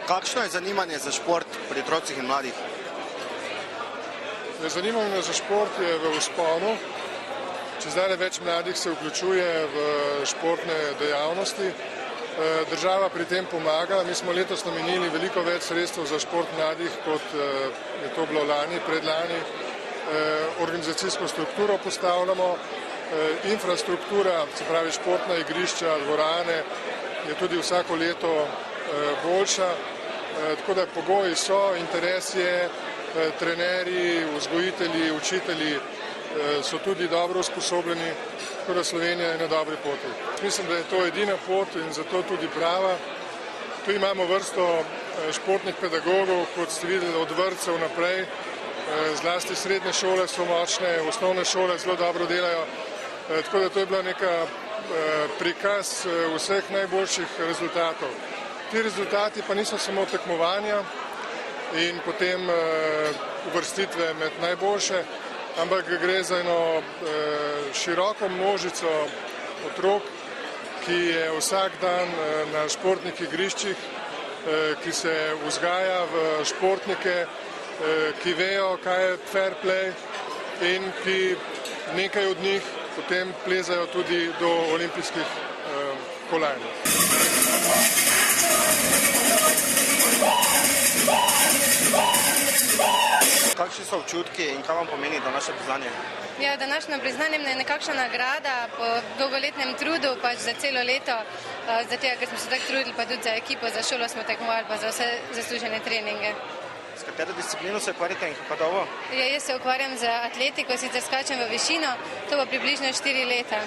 Kakšno je zanimanje za šport pri otrocih in mladih? Zanimanje za šport je v vzponu. Čez dalje več mladih se vključuje v športne dejavnosti. Država pri tem pomaga. Mi smo letos namenili veliko več sredstev za šport mladih, kot je to bilo lani, predlani. Organizacijsko strukturo postavljamo. Infrastruktura, se pravi športna igrišča, dvorane, je tudi vsako leto boljša. Tako da pogoji so, interes je, trenerji, vzgojitelji, učitelji so tudi dobro usposobljeni, tako da Slovenija je na dobri poti. Mislim, da je to edina pot in zato tudi prava. Tu imamo vrsto športnih pedagogov, kot ste videli, od vrtcev naprej. Zlasti srednje šole so močne, osnovne šole zelo dobro delajo. Tako da to je bila neka prikaz vseh najboljših rezultatov. Ti rezultati pa niso samo tekmovanja in potem uvrstitve med najboljše, ampak gre za eno široko množico otrok, ki je vsak dan na športnih igriščih, ki se vzgaja v športnike, ki vejo, kaj je fair play in ki nekaj od njih potem plezajo tudi do olimpijskih kolajn. Kakšni so občutki in kaj vam pomeni današnje priznanje? Ja, današnje priznanje je nekakšna nagrada po dolgoletnem trudu, pač za celo leto, zato, ker smo se tako trudili, pa tudi za ekipo, za šolo smo tekmovali, pa za vse zaslužene treninge. S katero disciplino se ukvarjate in kako dolgo? Ja, jaz se ukvarjam z atletiko, sicer skačem v višino, to bo približno 4 leta.